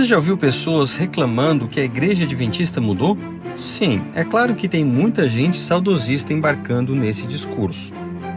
já ouviu pessoas reclamando que a igreja adventista mudou? Sim, é claro que tem muita gente saudosista embarcando nesse discurso.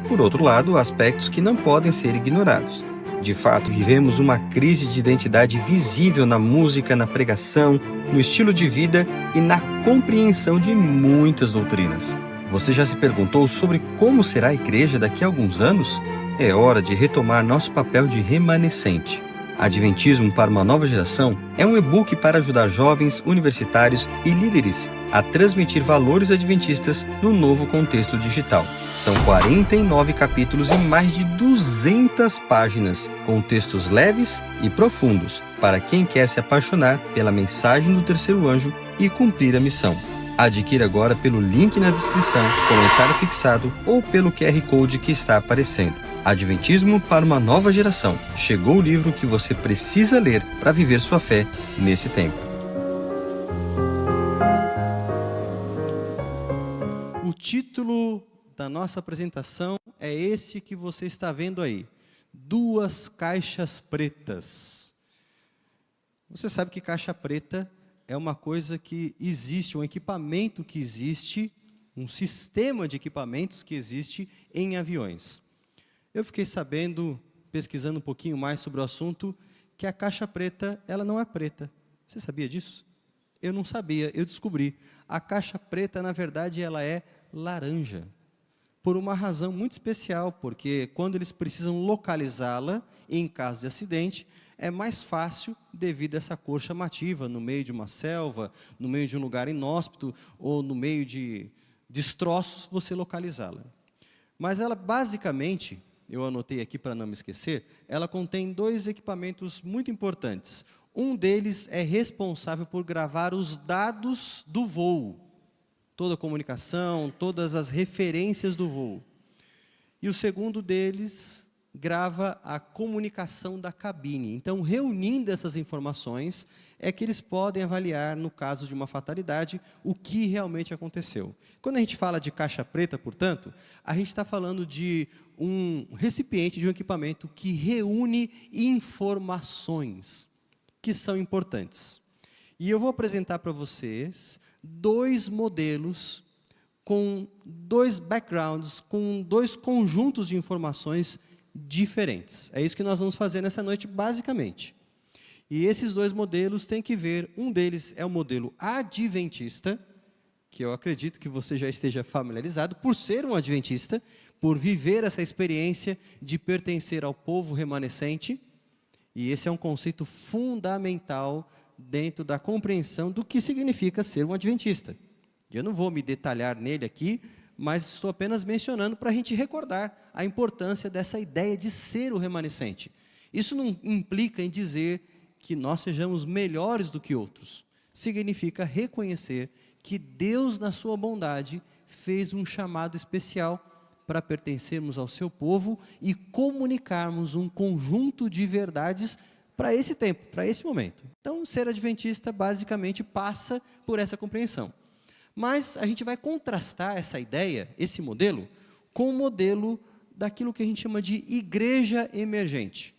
Por outro lado, há aspectos que não podem ser ignorados. De fato, vivemos uma crise de identidade visível na música, na pregação, no estilo de vida e na compreensão de muitas doutrinas. Você já se perguntou sobre como será a igreja daqui a alguns anos? É hora de retomar nosso papel de remanescente. Adventismo para uma nova geração é um e-book para ajudar jovens, universitários e líderes a transmitir valores adventistas no novo contexto digital. São 49 capítulos e mais de 200 páginas, com textos leves e profundos, para quem quer se apaixonar pela mensagem do terceiro anjo e cumprir a missão. Adquira agora pelo link na descrição, comentário fixado ou pelo QR Code que está aparecendo. Adventismo para uma nova geração. Chegou o livro que você precisa ler para viver sua fé nesse tempo. O título da nossa apresentação é esse que você está vendo aí. 2 caixas pretas. Você sabe que caixa preta é uma coisa que existe, um equipamento que existe, um sistema de equipamentos que existe em aviões. Eu fiquei sabendo, pesquisando um pouquinho mais sobre o assunto, que a caixa preta, ela não é preta. Você sabia disso? Eu não sabia, eu descobri. A caixa preta, na verdade, ela é laranja. Por uma razão muito especial, porque quando eles precisam localizá-la, em caso de acidente, é mais fácil devido a essa cor chamativa, no meio de uma selva, no meio de um lugar inóspito, ou no meio de destroços, você localizá-la. Mas ela, basicamente, eu anotei aqui para não me esquecer, ela contém 2 equipamentos muito importantes. Um deles é responsável por gravar os dados do voo, toda a comunicação, todas as referências do voo. E o segundo deles grava a comunicação da cabine. Então, reunindo essas informações, é que eles podem avaliar, no caso de uma fatalidade, o que realmente aconteceu. Quando a gente fala de caixa preta, portanto, a gente está falando de um recipiente, de um equipamento que reúne informações que são importantes. E eu vou apresentar para vocês 2 modelos com 2 backgrounds, com 2 conjuntos de informações diferentes. É isso que nós vamos fazer nessa noite, basicamente. E esses 2 modelos têm que ver, um deles é o modelo adventista, que eu acredito que você já esteja familiarizado, por ser um adventista, por viver essa experiência de pertencer ao povo remanescente, e esse é um conceito fundamental dentro da compreensão do que significa ser um adventista. Eu não vou me detalhar nele aqui, mas estou apenas mencionando para a gente recordar a importância dessa ideia de ser o remanescente. Isso não implica em dizer que nós sejamos melhores do que outros. Significa reconhecer que Deus, na sua bondade, fez um chamado especial para pertencermos ao seu povo e comunicarmos um conjunto de verdades para esse tempo, para esse momento. Então, ser adventista basicamente passa por essa compreensão. Mas a gente vai contrastar essa ideia, esse modelo, com o modelo daquilo que a gente chama de igreja emergente.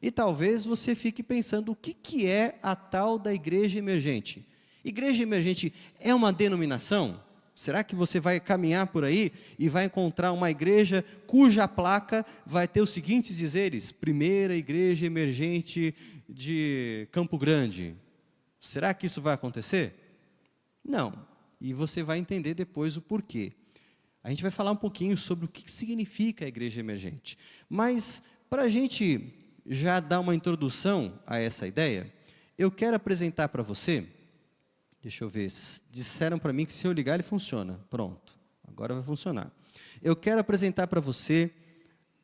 E talvez você fique pensando, o que é a tal da igreja emergente? Igreja emergente é uma denominação? Será que você vai caminhar por aí e vai encontrar uma igreja cuja placa vai ter os seguintes dizeres: Primeira Igreja Emergente de Campo Grande? Será que isso vai acontecer? Não. E você vai entender depois o porquê. A gente vai falar um pouquinho sobre o que significa a igreja emergente. Mas, para a gente já dar uma introdução a essa ideia, eu quero apresentar para você, deixa eu ver, disseram para mim que se eu ligar ele funciona. Pronto, agora vai funcionar. Eu quero apresentar para você,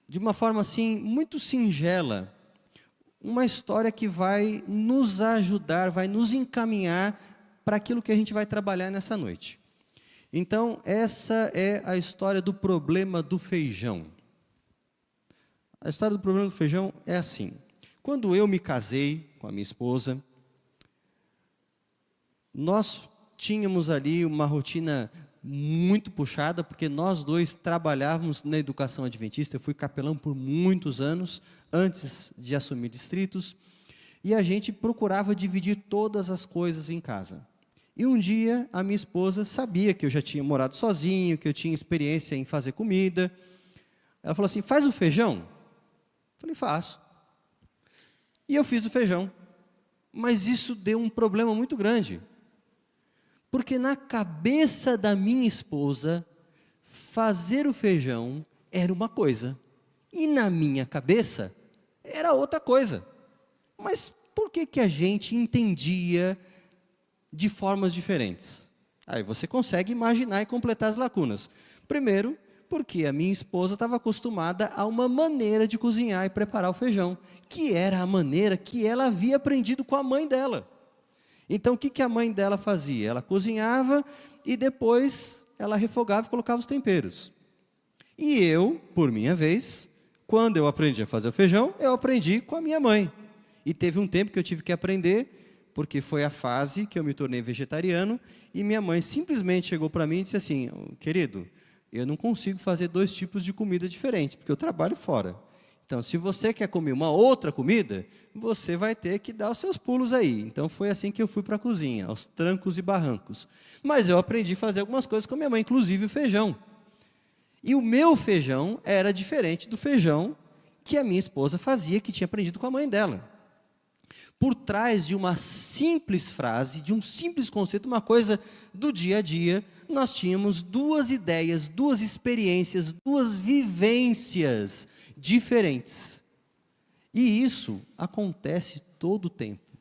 de uma forma assim, muito singela, uma história que vai nos ajudar, vai nos encaminhar para aquilo que a gente vai trabalhar nessa noite. Então, essa é a história do problema do feijão. A história do problema do feijão é assim. Quando eu me casei com a minha esposa, nós tínhamos ali uma rotina muito puxada, porque nós 2 trabalhávamos na educação adventista. Eu fui capelão por muitos anos, antes de assumir distritos. E a gente procurava dividir todas as coisas em casa. E um dia, a minha esposa sabia que eu já tinha morado sozinho, que eu tinha experiência em fazer comida. Ela falou assim, faz o feijão? Eu falei, faço. E eu fiz o feijão. Mas isso deu um problema muito grande. Porque na cabeça da minha esposa, fazer o feijão era uma coisa. E na minha cabeça, era outra coisa. Mas por que a gente entendia de formas diferentes? Aí você consegue imaginar e completar as lacunas. Primeiro, porque a minha esposa estava acostumada a uma maneira de cozinhar e preparar o feijão, que era a maneira que ela havia aprendido com a mãe dela. Então, o que a mãe dela fazia? Ela cozinhava e depois ela refogava e colocava os temperos. E eu, por minha vez, quando eu aprendi a fazer o feijão, eu aprendi com a minha mãe. E teve um tempo que eu tive que aprender, porque foi a fase que eu me tornei vegetariano, e minha mãe simplesmente chegou para mim e disse assim, querido, eu não consigo fazer 2 tipos de comida diferentes, porque eu trabalho fora. Então, se você quer comer uma outra comida, você vai ter que dar os seus pulos aí. Então, foi assim que eu fui para a cozinha, aos trancos e barrancos. Mas eu aprendi a fazer algumas coisas com a minha mãe, inclusive o feijão. E o meu feijão era diferente do feijão que a minha esposa fazia, que tinha aprendido com a mãe dela. Por trás de uma simples frase, de um simples conceito, uma coisa do dia a dia, nós tínhamos 2 ideias, 2 experiências, 2 vivências diferentes. E isso acontece todo o tempo.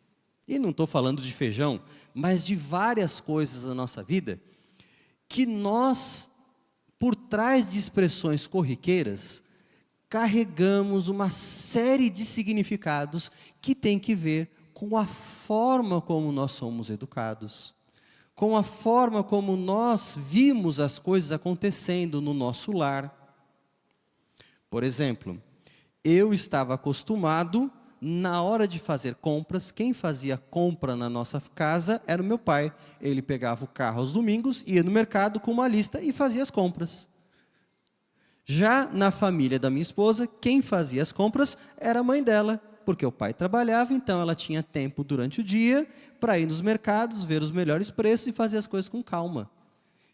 E não estou falando de feijão, mas de várias coisas da nossa vida, que nós, por trás de expressões corriqueiras, carregamos uma série de significados que tem que ver com a forma como nós somos educados, com a forma como nós vimos as coisas acontecendo no nosso lar. Por exemplo, eu estava acostumado, na hora de fazer compras, quem fazia compra na nossa casa era o meu pai. Ele pegava o carro aos domingos, ia no mercado com uma lista e fazia as compras. Já na família da minha esposa, quem fazia as compras era a mãe dela, porque o pai trabalhava, então ela tinha tempo durante o dia para ir nos mercados, ver os melhores preços e fazer as coisas com calma.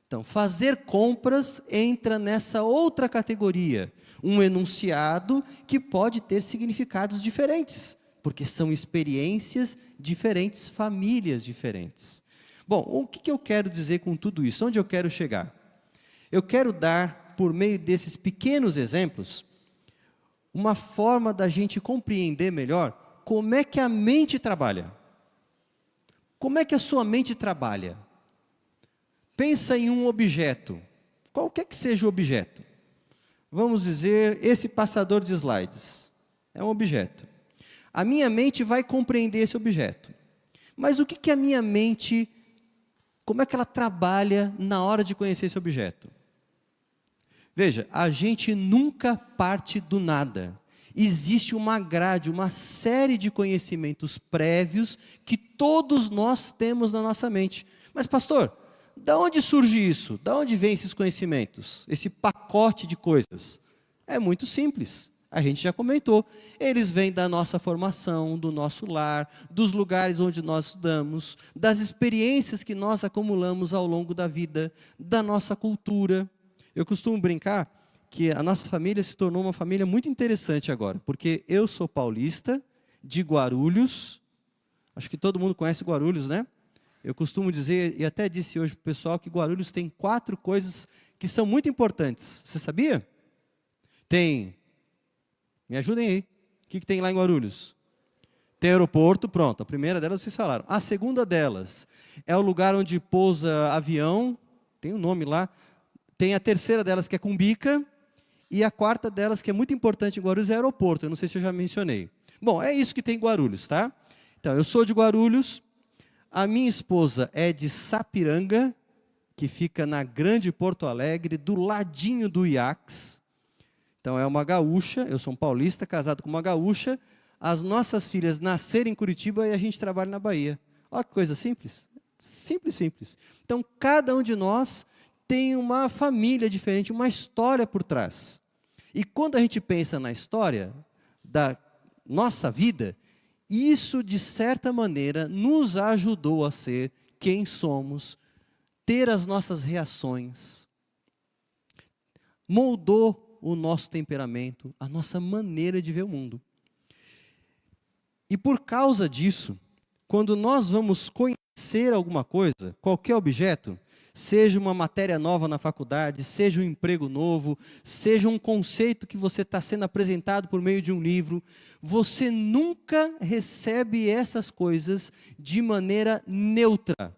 Então, fazer compras entra nessa outra categoria, um enunciado que pode ter significados diferentes, porque são experiências diferentes, famílias diferentes. Bom, o que eu quero dizer com tudo isso? Onde eu quero chegar? Eu quero dar, por meio desses pequenos exemplos, uma forma da gente compreender melhor como é que a mente trabalha. Como é que a sua mente trabalha? Pensa em um objeto, qualquer que seja o objeto. Vamos dizer, esse passador de slides é um objeto. A minha mente vai compreender esse objeto. Mas o que a minha mente, como é que ela trabalha na hora de conhecer esse objeto? Veja, a gente nunca parte do nada. Existe uma grade, uma série de conhecimentos prévios que todos nós temos na nossa mente. Mas pastor, da onde surge isso? Da onde vêm esses conhecimentos? Esse pacote de coisas? É muito simples. A gente já comentou. Eles vêm da nossa formação, do nosso lar, dos lugares onde nós estudamos, das experiências que nós acumulamos ao longo da vida, da nossa cultura. Eu costumo brincar que a nossa família se tornou uma família muito interessante agora, porque eu sou paulista, de Guarulhos, acho que todo mundo conhece Guarulhos, né? Eu costumo dizer, e até disse hoje para o pessoal, que Guarulhos tem 4 coisas que são muito importantes. Você sabia? Tem, me ajudem aí, o que tem lá em Guarulhos? Tem aeroporto, pronto, a primeira delas vocês falaram. A segunda delas é o lugar onde pousa avião, tem um nome lá. Tem a terceira delas, que é Cumbica, e a quarta delas, que é muito importante em Guarulhos, é aeroporto. Eu não sei se eu já mencionei. Bom, é isso que tem em Guarulhos, tá? Então, eu sou de Guarulhos, a minha esposa é de Sapiranga, que fica na Grande Porto Alegre, do ladinho do IACS. Então, é uma gaúcha, eu sou um paulista, casado com uma gaúcha. As nossas filhas nasceram em Curitiba e a gente trabalha na Bahia. Olha que coisa simples. Simples, simples. Então, cada um de nós tem uma família diferente, uma história por trás. E quando a gente pensa na história da nossa vida, Isso, de certa maneira, nos ajudou a ser quem somos, ter as nossas reações, moldou o nosso temperamento, a nossa maneira de ver o mundo. E por causa disso, quando nós vamos conhecer alguma coisa, qualquer objeto, seja uma matéria nova na faculdade, seja um emprego novo, seja um conceito que você está sendo apresentado por meio de um livro, você nunca recebe essas coisas de maneira neutra.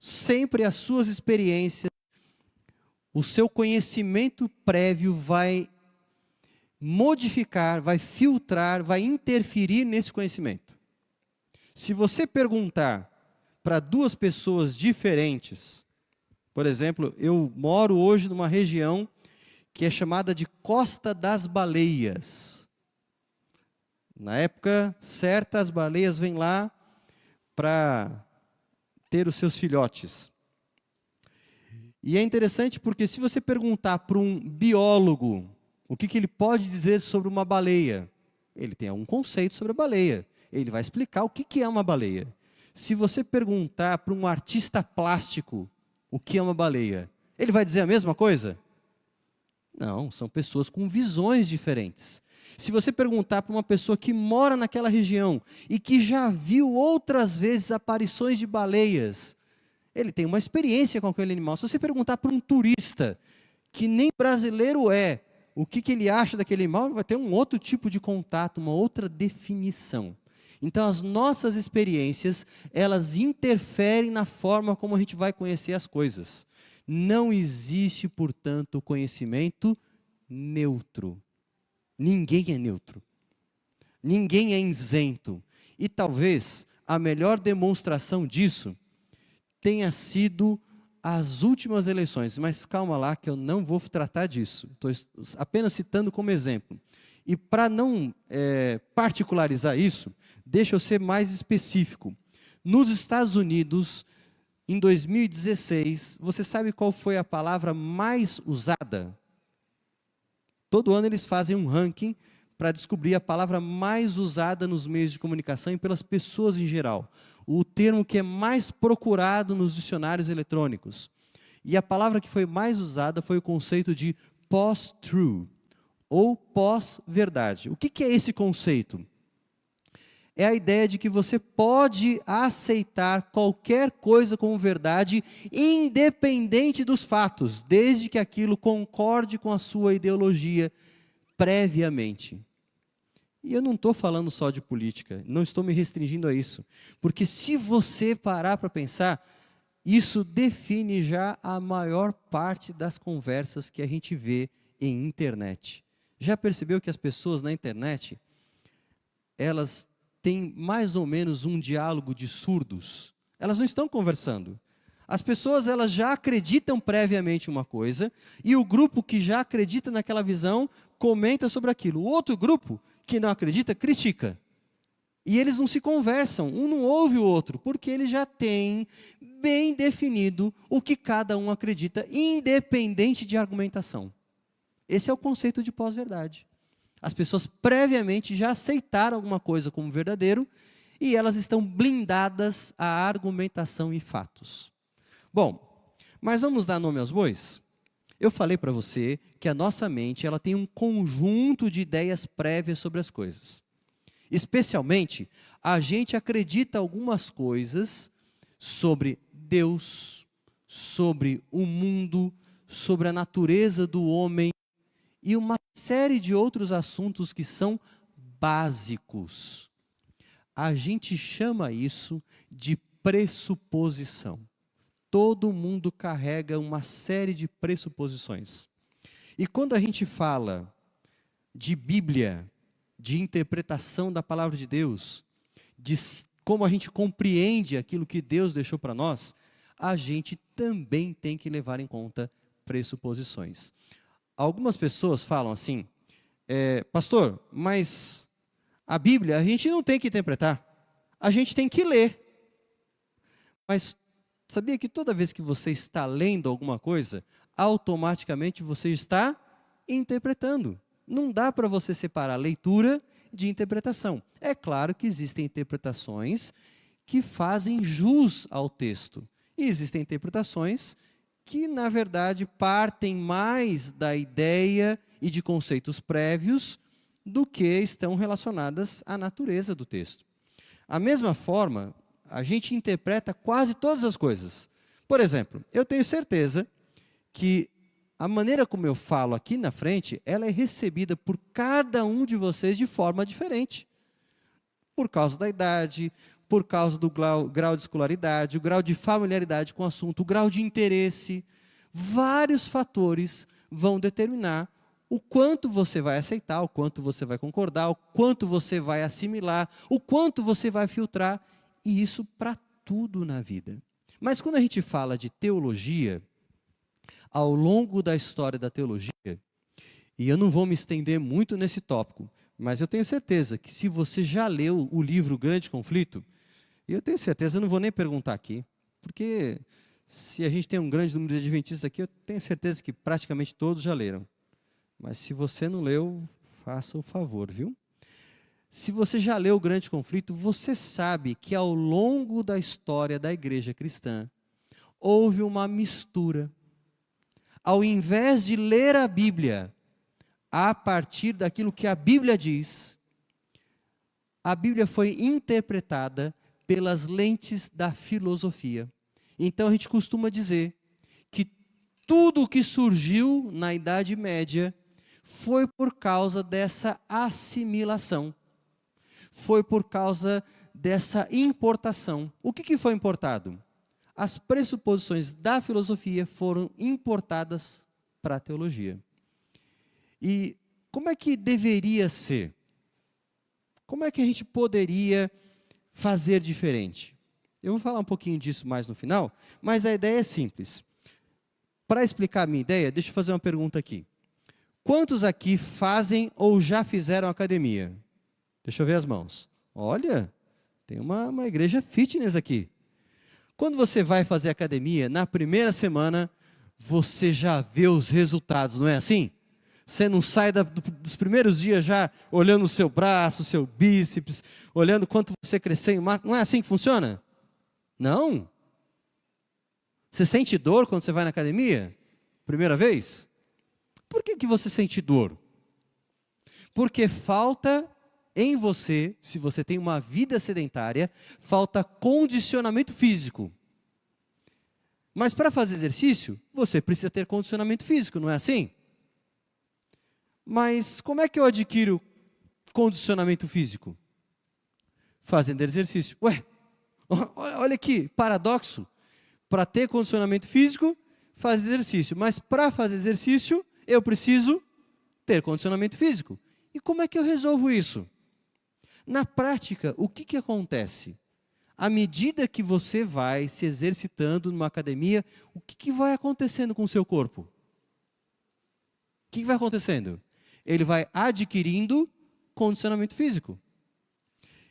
Sempre as suas experiências, o seu conhecimento prévio vai modificar, vai filtrar, vai interferir nesse conhecimento. Se você perguntar para duas pessoas diferentes, por exemplo, eu moro hoje numa região que é chamada de Costa das Baleias. Na época certa, as baleias vêm lá para ter os seus filhotes. E é interessante porque se você perguntar para um biólogo o que ele pode dizer sobre uma baleia, ele tem algum conceito sobre a baleia. Ele vai explicar o que é uma baleia. Se você perguntar para um artista plástico o que é uma baleia, ele vai dizer a mesma coisa? Não, são pessoas com visões diferentes. Se você perguntar para uma pessoa que mora naquela região e que já viu outras vezes aparições de baleias, ele tem uma experiência com aquele animal. Se você perguntar para um turista, que nem brasileiro é, o que ele acha daquele animal, vai ter um outro tipo de contato, uma outra definição. Então, as nossas experiências, elas interferem na forma como a gente vai conhecer as coisas. Não existe, portanto, conhecimento neutro. Ninguém é neutro. Ninguém é isento. E talvez a melhor demonstração disso tenha sido as últimas eleições. Mas calma lá que eu não vou tratar disso. Estou apenas citando como exemplo. E para não particularizar isso, deixa eu ser mais específico. Nos Estados Unidos, em 2016, você sabe qual foi a palavra mais usada? Todo ano eles fazem um ranking para descobrir a palavra mais usada nos meios de comunicação e pelas pessoas em geral. O termo que é mais procurado nos dicionários eletrônicos. E a palavra que foi mais usada foi o conceito de post-truth, ou pós-verdade. O que é esse conceito? É a ideia de que você pode aceitar qualquer coisa como verdade, independente dos fatos, desde que aquilo concorde com a sua ideologia previamente. E eu não estou falando só de política, não estou me restringindo a isso, porque se você parar para pensar, isso define já a maior parte das conversas que a gente vê em internet. Já percebeu que as pessoas na internet, elas têm mais ou menos um diálogo de surdos? Elas não estão conversando. As pessoas, elas já acreditam previamente uma coisa, e o grupo que já acredita naquela visão, comenta sobre aquilo. O outro grupo, que não acredita, critica. E eles não se conversam, um não ouve o outro, porque eles já têm bem definido o que cada um acredita, independente de argumentação. Esse é o conceito de pós-verdade. As pessoas previamente já aceitaram alguma coisa como verdadeiro e elas estão blindadas à argumentação e fatos. Bom, mas vamos dar nome aos bois? Eu falei para você que a nossa mente ela tem um conjunto de ideias prévias sobre as coisas. Especialmente, a gente acredita algumas coisas sobre Deus, sobre o mundo, sobre a natureza do homem, e uma série de outros assuntos que são básicos. A gente chama isso de pressuposição. Todo mundo carrega uma série de pressuposições. E quando a gente fala de Bíblia, de interpretação da palavra de Deus, de como a gente compreende aquilo que Deus deixou para nós, a gente também tem que levar em conta pressuposições. Algumas pessoas falam assim, pastor, mas a Bíblia a gente não tem que interpretar, a gente tem que ler. Mas sabia que toda vez que você está lendo alguma coisa, automaticamente você está interpretando. Não dá para você separar leitura de interpretação. É claro que existem interpretações que fazem jus ao texto. E existem interpretações que, na verdade, partem mais da ideia e de conceitos prévios do que estão relacionadas à natureza do texto. A mesma forma, a gente interpreta quase todas as coisas. Por exemplo, eu tenho certeza que a maneira como eu falo aqui na frente, ela é recebida por cada um de vocês de forma diferente. Por causa da idade, por causa do grau de escolaridade, o grau de familiaridade com o assunto, o grau de interesse. Vários fatores vão determinar o quanto você vai aceitar, o quanto você vai concordar, o quanto você vai assimilar, o quanto você vai filtrar, e isso para tudo na vida. Mas quando a gente fala de teologia, ao longo da história da teologia, e eu não vou me estender muito nesse tópico, mas eu tenho certeza que se você já leu o livro Grande Conflito, e eu tenho certeza, eu não vou nem perguntar aqui, porque se a gente tem um grande número de adventistas aqui, eu tenho certeza que praticamente todos já leram. Mas se você não leu, faça o favor, viu? Se você já leu o Grande Conflito, você sabe que ao longo da história da igreja cristã, houve uma mistura. Ao invés de ler a Bíblia a partir daquilo que a Bíblia diz, a Bíblia foi interpretada pelas lentes da filosofia. Então a gente costuma dizer que tudo o que surgiu na Idade Média foi por causa dessa assimilação. Foi por causa dessa importação. O que foi importado? As pressuposições da filosofia foram importadas para a teologia. E como é que deveria ser? Como é que a gente poderia fazer diferente? Eu vou falar um pouquinho disso mais no final, mas a ideia é simples. Para explicar a minha ideia, deixa eu fazer uma pergunta aqui. Quantos aqui fazem ou já fizeram academia? Deixa eu ver as mãos. Olha, tem uma igreja fitness aqui. Quando você vai fazer academia, na primeira semana, você já vê os resultados, não é assim? Você não sai dos primeiros dias já olhando o seu braço, o seu bíceps, olhando quanto você cresceu em massa. Não é assim que funciona? Não. Você sente dor quando você vai na academia? Primeira vez? Por que você sente dor? Porque falta em você, se você tem uma vida sedentária, falta condicionamento físico. Mas para fazer exercício, você precisa ter condicionamento físico, não é assim? Mas como é que eu adquiro condicionamento físico? Fazendo exercício. Ué, olha que paradoxo. Para ter condicionamento físico, faz exercício. Mas para fazer exercício, eu preciso ter condicionamento físico. E como é que eu resolvo isso? Na prática, o que acontece? À medida que você vai se exercitando numa academia, o que vai acontecendo com o seu corpo? O que vai acontecendo? Ele vai adquirindo condicionamento físico.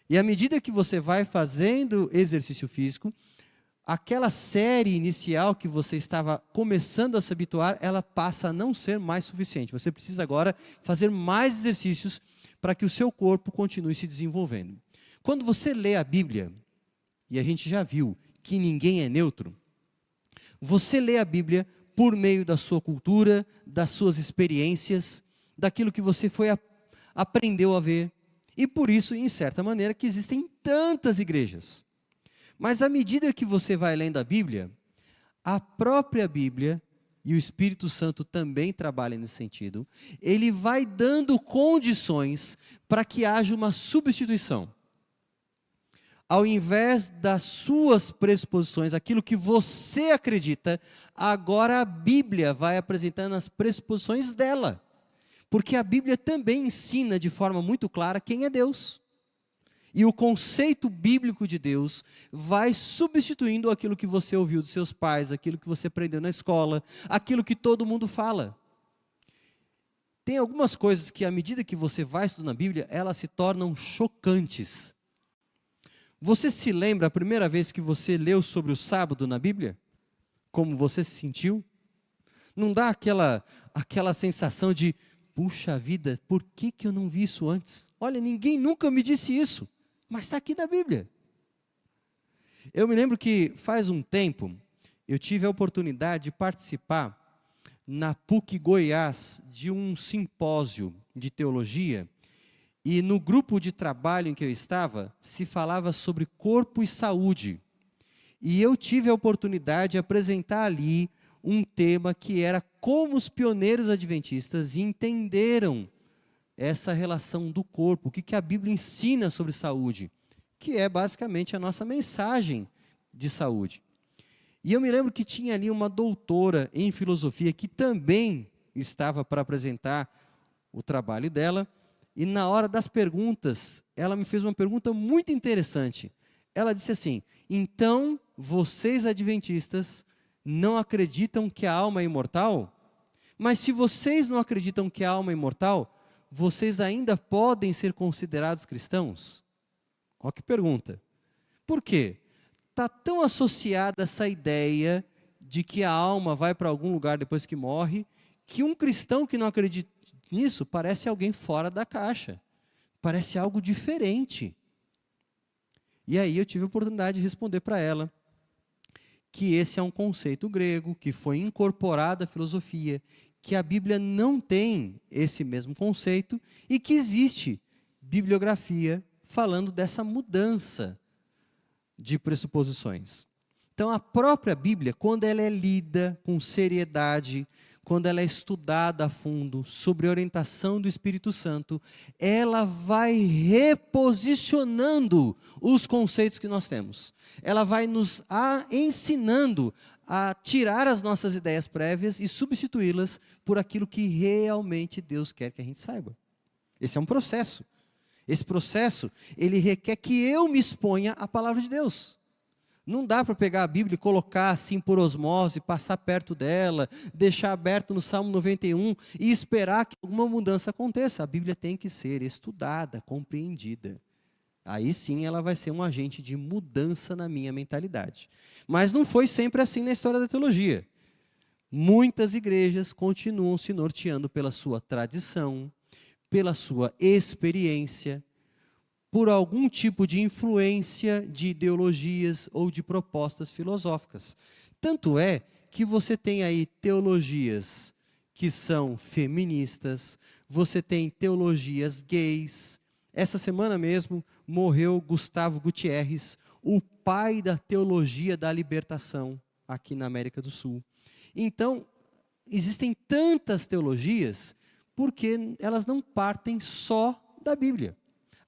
E à medida que você vai fazendo exercício físico, aquela série inicial que você estava começando a se habituar, ela passa a não ser mais suficiente. Você precisa agora fazer mais exercícios para que o seu corpo continue se desenvolvendo. Quando você lê a Bíblia, e a gente já viu que ninguém é neutro, você lê a Bíblia por meio da sua cultura, das suas experiências, daquilo que você aprendeu a ver. E por isso, em certa maneira, que existem tantas igrejas. Mas à medida que você vai lendo a Bíblia, a própria Bíblia, e o Espírito Santo também trabalha nesse sentido, ele vai dando condições para que haja uma substituição. Ao invés das suas pressuposições, aquilo que você acredita, agora a Bíblia vai apresentando as pressuposições dela. Porque a Bíblia também ensina de forma muito clara quem é Deus. E o conceito bíblico de Deus vai substituindo aquilo que você ouviu dos seus pais, aquilo que você aprendeu na escola, aquilo que todo mundo fala. Tem algumas coisas que, à medida que você vai estudando a Bíblia, elas se tornam chocantes. Você se lembra a primeira vez que você leu sobre o sábado na Bíblia? Como você se sentiu? Não dá aquela sensação de, puxa vida, por que eu não vi isso antes? Olha, ninguém nunca me disse isso, mas está aqui na Bíblia. Eu me lembro que faz um tempo, eu tive a oportunidade de participar na PUC Goiás de um simpósio de teologia, e no grupo de trabalho em que eu estava, se falava sobre corpo e saúde. E eu tive a oportunidade de apresentar ali um tema que era como os pioneiros adventistas entenderam essa relação do corpo, o que a Bíblia ensina sobre saúde, que é basicamente a nossa mensagem de saúde. E eu me lembro que tinha ali uma doutora em filosofia que também estava para apresentar o trabalho dela, e na hora das perguntas, ela me fez uma pergunta muito interessante. Ela disse assim: então, vocês adventistas não acreditam que a alma é imortal? Mas se vocês não acreditam que a alma é imortal, vocês ainda podem ser considerados cristãos? Olha que pergunta. Por quê? Está tão associada essa ideia de que a alma vai para algum lugar depois que morre, que um cristão que não acredita nisso parece alguém fora da caixa, parece algo diferente. E aí eu tive a oportunidade de responder para ela que esse é um conceito grego, que foi incorporado à filosofia, que a Bíblia não tem esse mesmo conceito e que existe bibliografia falando dessa mudança de pressuposições. Então, a própria Bíblia, quando ela é lida com seriedade, quando ela é estudada a fundo, sobre a orientação do Espírito Santo, ela vai reposicionando os conceitos que nós temos. Ela vai nos ensinando a tirar as nossas ideias prévias e substituí-las por aquilo que realmente Deus quer que a gente saiba. Esse é um processo. Esse processo, ele requer que eu me exponha à palavra de Deus. Não dá para pegar a Bíblia e colocar assim por osmose, passar perto dela, deixar aberto no Salmo 91 e esperar que alguma mudança aconteça. A Bíblia tem que ser estudada, compreendida. Aí sim ela vai ser um agente de mudança na minha mentalidade. Mas não foi sempre assim na história da teologia. Muitas igrejas continuam se norteando pela sua tradição, pela sua experiência, por algum tipo de influência de ideologias ou de propostas filosóficas. Tanto é que você tem aí teologias que são feministas, você tem teologias gays. Essa semana mesmo morreu Gustavo Gutierrez, o pai da teologia da libertação aqui na América do Sul. Então, existem tantas teologias porque elas não partem só da Bíblia.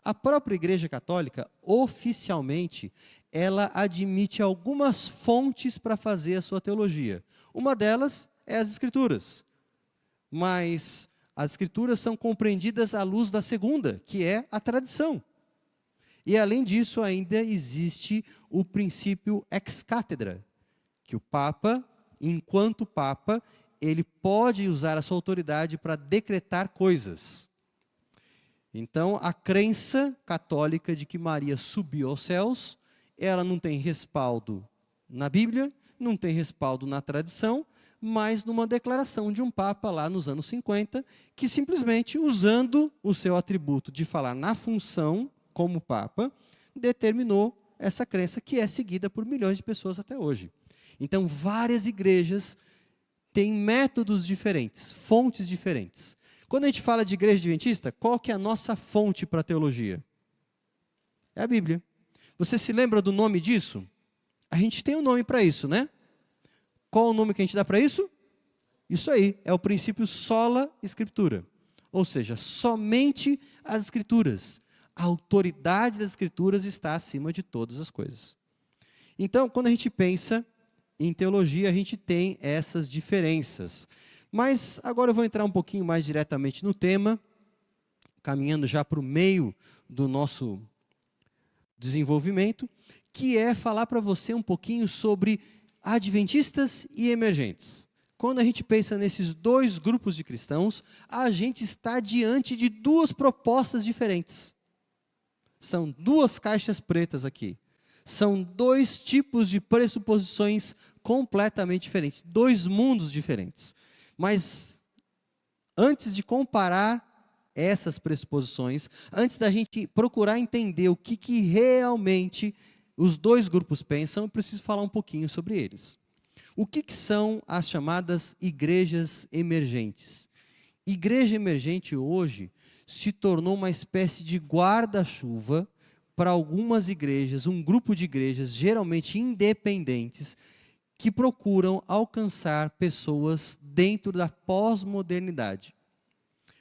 A própria Igreja Católica, oficialmente, ela admite algumas fontes para fazer a sua teologia. Uma delas é as Escrituras. Mas as Escrituras são compreendidas à luz da segunda, que é a tradição. E, além disso, ainda existe o princípio ex cathedra, que o Papa, enquanto Papa, ele pode usar a sua autoridade para decretar coisas. Então, a crença católica de que Maria subiu aos céus, ela não tem respaldo na Bíblia, não tem respaldo na tradição, mas numa declaração de um Papa lá nos anos 50, que simplesmente, usando o seu atributo de falar na função como Papa, determinou essa crença que é seguida por milhões de pessoas até hoje. Então, várias igrejas têm métodos diferentes, fontes diferentes. Quando a gente fala de igreja adventista, qual que é a nossa fonte para a teologia? É a Bíblia. Você se lembra do nome disso? A gente tem um nome para isso, né? Qual o nome que a gente dá para isso? Isso aí, é o princípio sola escritura. Ou seja, somente as escrituras. A autoridade das escrituras está acima de todas as coisas. Então, quando a gente pensa em teologia, a gente tem essas diferenças. Mas agora eu vou entrar um pouquinho mais diretamente no tema, caminhando já para o meio do nosso desenvolvimento, que é falar para você um pouquinho sobre adventistas e emergentes. Quando a gente pensa nesses dois grupos de cristãos, a gente está diante de duas propostas diferentes. São duas caixas pretas aqui. São dois tipos de pressuposições completamente diferentes, dois mundos diferentes. Mas, antes de comparar essas pressuposições, antes da gente procurar entender o que realmente os dois grupos pensam, eu preciso falar um pouquinho sobre eles. O que são as chamadas igrejas emergentes? Igreja emergente hoje se tornou uma espécie de guarda-chuva para algumas igrejas, um grupo de igrejas geralmente independentes, que procuram alcançar pessoas dentro da pós-modernidade.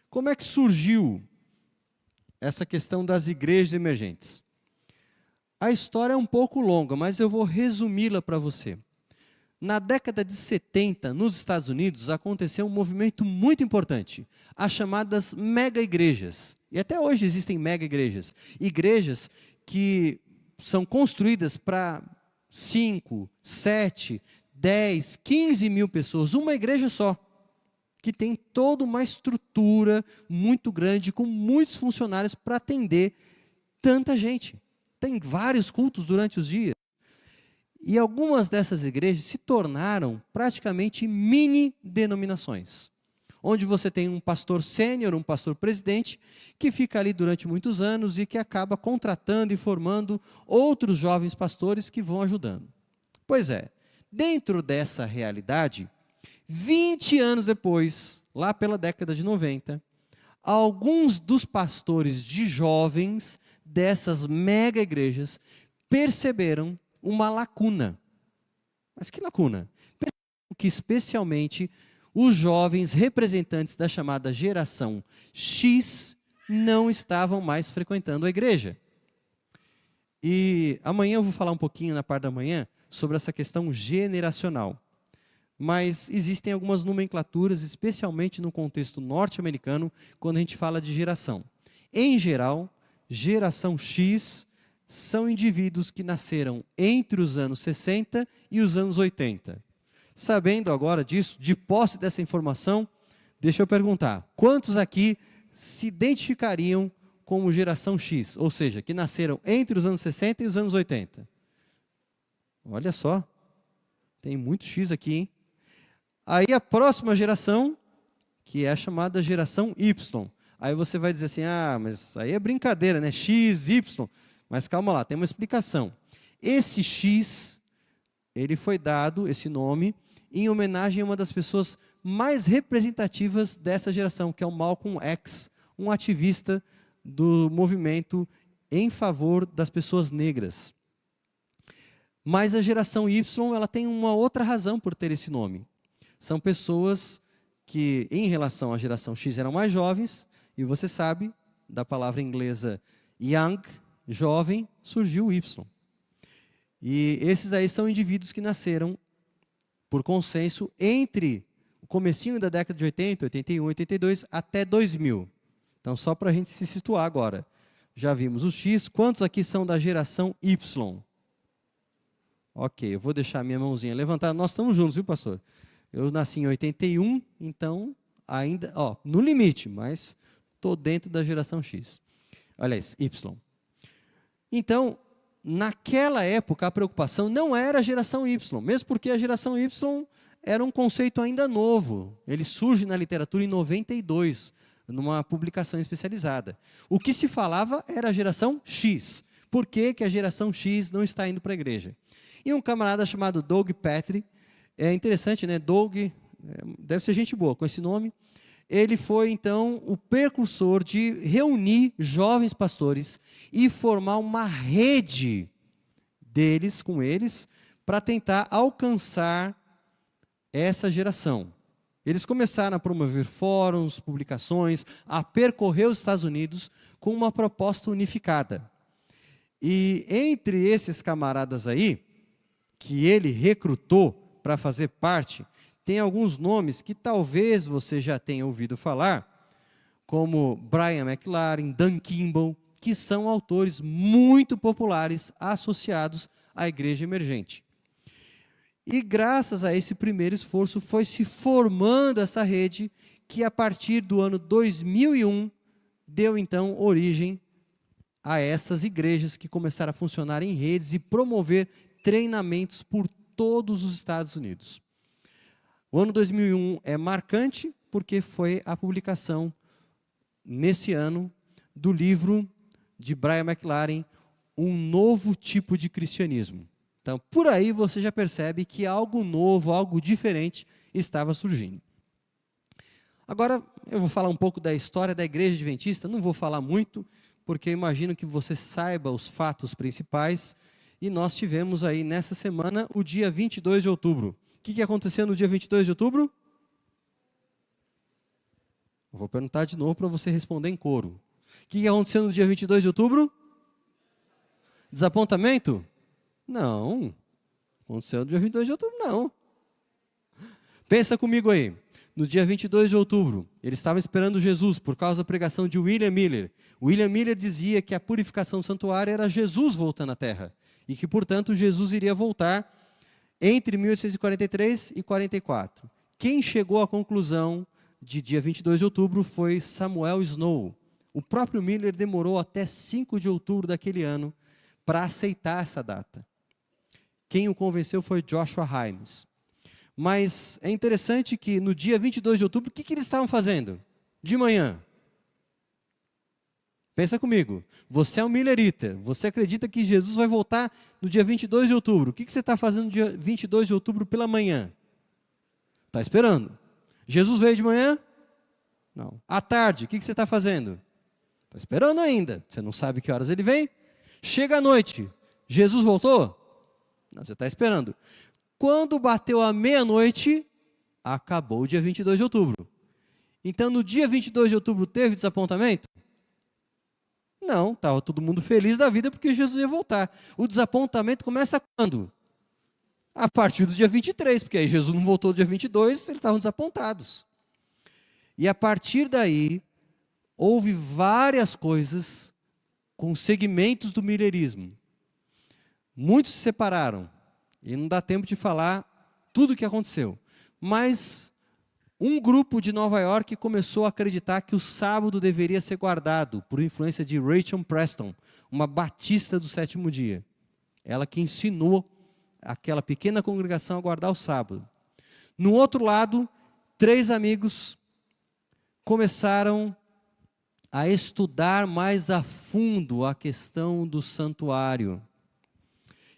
Como é que surgiu essa questão das igrejas emergentes? A história é um pouco longa, mas eu vou resumi-la para você. Na década de 70, nos Estados Unidos, aconteceu um movimento muito importante, as chamadas mega-igrejas. E até hoje existem mega-igrejas. Igrejas que são construídas para 5, 7, 10, 15 mil pessoas, uma igreja só, que tem toda uma estrutura muito grande, com muitos funcionários para atender tanta gente. Tem vários cultos durante os dias. E algumas dessas igrejas se tornaram praticamente mini-denominações, onde você tem um pastor sênior, um pastor presidente, que fica ali durante muitos anos e que acaba contratando e formando outros jovens pastores que vão ajudando. Pois é, dentro dessa realidade, 20 anos depois, lá pela década de 90, alguns dos pastores de jovens dessas mega igrejas perceberam uma lacuna. Mas que lacuna? Perceberam que especialmente os jovens representantes da chamada geração X não estavam mais frequentando a igreja. E amanhã eu vou falar um pouquinho, na parte da manhã, sobre essa questão generacional. Mas existem algumas nomenclaturas, especialmente no contexto norte-americano, quando a gente fala de geração. Em geral, geração X são indivíduos que nasceram entre os anos 60 e os anos 80. Sabendo agora disso, de posse dessa informação, deixa eu perguntar, quantos aqui se identificariam como geração X, ou seja, que nasceram entre os anos 60 e os anos 80? Olha só, tem muito X aqui, hein? Aí a próxima geração, que é a chamada geração Y. Aí você vai dizer assim, mas aí é brincadeira, né? X, Y. Mas calma lá, tem uma explicação. Esse X, ele foi dado, esse nome, em homenagem a uma das pessoas mais representativas dessa geração, que é o Malcolm X, um ativista do movimento em favor das pessoas negras. Mas a geração Y, ela tem uma outra razão por ter esse nome. São pessoas que, em relação à geração X, eram mais jovens, e você sabe, da palavra inglesa young, jovem, surgiu o Y. E esses aí são indivíduos que nasceram, por consenso, entre o comecinho da década de 80, 81, 82, até 2000. Então, só para a gente se situar agora. Já vimos os X, quantos aqui são da geração Y? Ok, eu vou deixar a minha mãozinha levantada. Nós estamos juntos, viu, pastor? Eu nasci em 81, então, ainda, no limite, mas estou dentro da geração X. Olha isso, Y. Então, naquela época, a preocupação não era a geração Y, mesmo porque a geração Y era um conceito ainda novo. Ele surge na literatura em 92, numa publicação especializada. O que se falava era a geração X. Por que a geração X não está indo para a igreja? E um camarada chamado Doug Petrie, é interessante, né? Doug, deve ser gente boa com esse nome. Ele foi, então, o precursor de reunir jovens pastores e formar uma rede deles, com eles, para tentar alcançar essa geração. Eles começaram a promover fóruns, publicações, a percorrer os Estados Unidos com uma proposta unificada. E entre esses camaradas aí, que ele recrutou para fazer parte, tem alguns nomes que talvez você já tenha ouvido falar, como Brian McLaren, Dan Kimball, que são autores muito populares associados à igreja emergente. E graças a esse primeiro esforço foi se formando essa rede que a partir do ano 2001 deu então origem a essas igrejas que começaram a funcionar em redes e promover treinamentos por todos os Estados Unidos. O ano 2001 é marcante, porque foi a publicação, nesse ano, do livro de Brian McLaren, Um Novo Tipo de Cristianismo. Então, por aí você já percebe que algo novo, algo diferente estava surgindo. Agora, eu vou falar um pouco da história da Igreja Adventista, não vou falar muito, porque eu imagino que você saiba os fatos principais, e nós tivemos aí nessa semana o dia 22 de outubro. O que aconteceu no dia 22 de outubro? Eu vou perguntar de novo para você responder em coro. O que aconteceu no dia 22 de outubro? Desapontamento? Não. Aconteceu no dia 22 de outubro, não. Pensa comigo aí. No dia 22 de outubro, eles estavam esperando Jesus por causa da pregação de William Miller. William Miller dizia que a purificação do santuário era Jesus voltando à terra. E que, portanto, Jesus iria voltar entre 1843 e 44. Quem chegou à conclusão de dia 22 de outubro foi Samuel Snow. O próprio Miller demorou até 5 de outubro daquele ano para aceitar essa data. Quem o convenceu foi Joshua Himes. Mas é interessante que no dia 22 de outubro, o que eles estavam fazendo? De manhã. Pensa comigo, você é um Milleriter, você acredita que Jesus vai voltar no dia 22 de outubro. O que você está fazendo no dia 22 de outubro pela manhã? Está esperando. Jesus veio de manhã? Não. À tarde, o que você está fazendo? Está esperando ainda. Você não sabe que horas ele vem? Chega à noite. Jesus voltou? Não, você está esperando. Quando bateu a meia-noite, acabou o dia 22 de outubro. Então, no dia 22 de outubro, teve desapontamento? Não, estava todo mundo feliz da vida porque Jesus ia voltar. O desapontamento começa quando? A partir do dia 23, porque aí Jesus não voltou no dia 22, eles estavam desapontados. E a partir daí, houve várias coisas com segmentos do millerismo. Muitos se separaram, e não dá tempo de falar tudo o que aconteceu. Mas um grupo de Nova York começou a acreditar que o sábado deveria ser guardado, por influência de Rachel Preston, uma batista do sétimo dia. Ela que ensinou aquela pequena congregação a guardar o sábado. No outro lado, 3 amigos começaram a estudar mais a fundo a questão do santuário.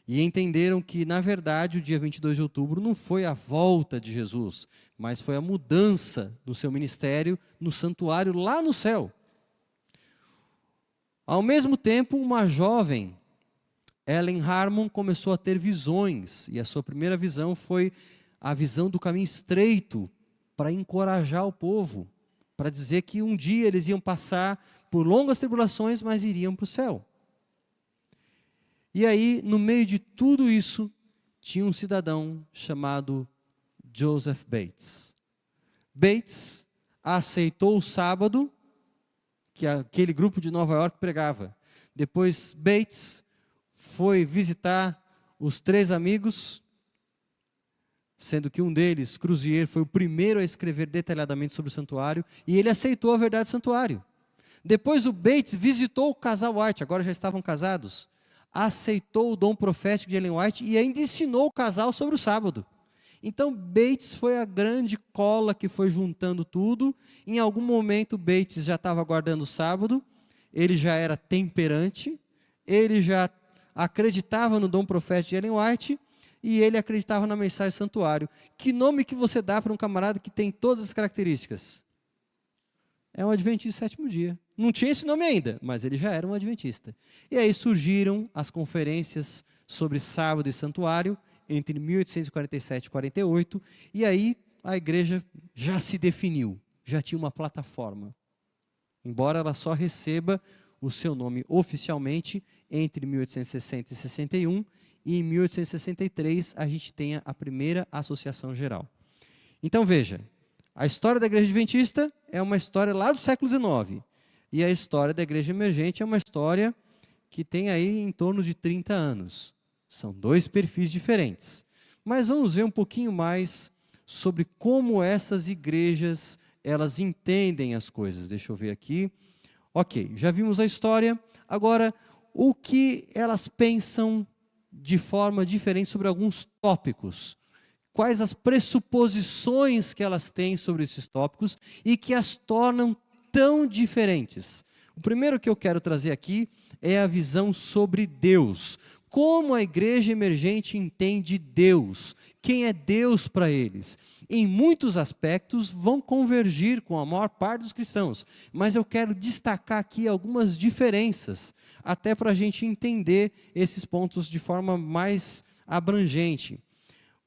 E entenderam que, na verdade, o dia 22 de outubro não foi a volta de Jesus, mas foi a mudança do seu ministério no santuário lá no céu. Ao mesmo tempo, uma jovem, Ellen Harmon, começou a ter visões, e a sua primeira visão foi a visão do caminho estreito para encorajar o povo, para dizer que um dia eles iam passar por longas tribulações, mas iriam para o céu. E aí, no meio de tudo isso, tinha um cidadão chamado Joseph Bates. Bates aceitou o sábado, que aquele grupo de Nova York pregava. Depois, Bates foi visitar os 3 amigos, sendo que um deles, Cruzier, foi o primeiro a escrever detalhadamente sobre o santuário, e ele aceitou a verdade do santuário. Depois, o Bates visitou o casal White, agora já estavam casados, aceitou o dom profético de Ellen White e ainda ensinou o casal sobre o sábado. Então, Bates foi a grande cola que foi juntando tudo. Em algum momento, Bates já estava guardando o sábado, ele já era temperante, ele já acreditava no dom profético de Ellen White e ele acreditava na mensagem do santuário. Que nome que você dá para um camarada que tem todas as características? É um adventista do sétimo dia. Não tinha esse nome ainda, mas ele já era um adventista. E aí surgiram as conferências sobre sábado e santuário, entre 1847 e 48, e aí a igreja já se definiu, já tinha uma plataforma. Embora ela só receba o seu nome oficialmente entre 1860 e 61, e em 1863 a gente tenha a primeira associação geral. Então veja, a história da igreja adventista é uma história lá do século XIX, e a história da igreja emergente é uma história que tem aí em torno de 30 anos. São 2 perfis diferentes. Mas vamos ver um pouquinho mais sobre como essas igrejas, elas entendem as coisas. Deixa eu ver aqui. Ok, já vimos a história. Agora, o que elas pensam de forma diferente sobre alguns tópicos. quais as pressuposições que elas têm sobre esses tópicos e que as tornam tão diferentes. O primeiro que eu quero trazer aqui é a visão sobre Deus. Como a igreja emergente entende Deus? Quem é Deus para eles? Em muitos aspectos vão convergir com a maior parte dos cristãos, mas eu quero destacar aqui algumas diferenças, até para a gente entender esses pontos de forma mais abrangente.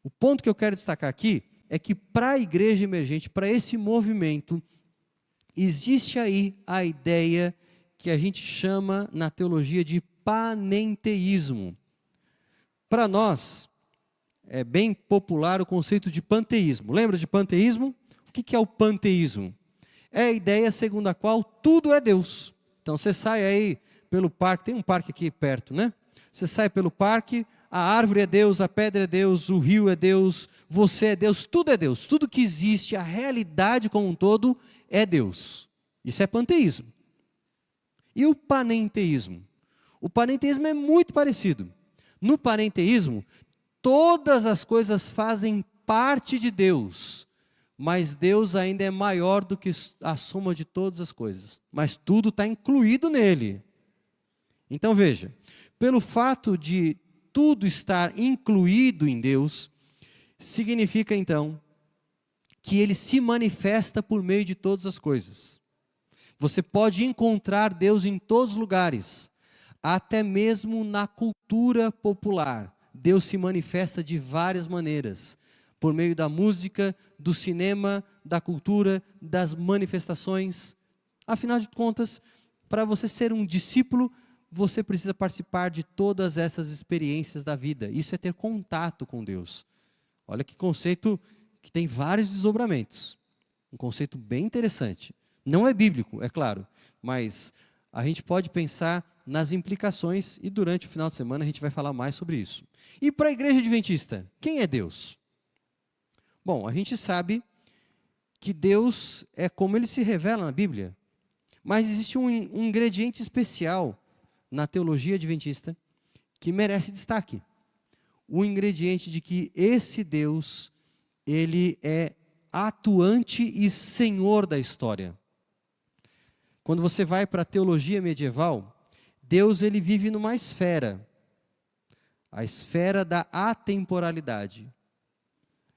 O ponto que eu quero destacar aqui é que para a igreja emergente, para esse movimento, existe aí a ideia que a gente chama na teologia de panenteísmo. Para nós, é bem popular o conceito de panteísmo. Lembra de panteísmo? O que é o panteísmo? É a ideia segundo a qual tudo é Deus. Então você sai aí pelo parque, tem um parque aqui perto, né? Você sai pelo parque, a árvore é Deus, a pedra é Deus, o rio é Deus, você é Deus, tudo é Deus. Tudo que existe, a realidade como um todo é Deus. Isso é panteísmo. E o panenteísmo? O panenteísmo é muito parecido. No panenteísmo, todas as coisas fazem parte de Deus, mas Deus ainda é maior do que a soma de todas as coisas. Mas tudo está incluído nele. Então veja, pelo fato de tudo estar incluído em Deus, significa então que Ele se manifesta por meio de todas as coisas. Você pode encontrar Deus em todos os lugares, até mesmo na cultura popular. Deus se manifesta de várias maneiras, por meio da música, do cinema, da cultura, das manifestações. Afinal de contas, para você ser um discípulo, você precisa participar de todas essas experiências da vida. Isso é ter contato com Deus. Olha que conceito que tem vários desdobramentos. Um conceito bem interessante. Não é bíblico, é claro, mas a gente pode pensar nas implicações e durante o final de semana a gente vai falar mais sobre isso. E para a igreja adventista, quem é Deus? Bom, a gente sabe que Deus é como ele se revela na Bíblia, mas existe um ingrediente especial na teologia adventista que merece destaque. O ingrediente de que esse Deus, ele é atuante e senhor da história. Quando você vai para a teologia medieval, Deus ele vive numa esfera, a esfera da atemporalidade.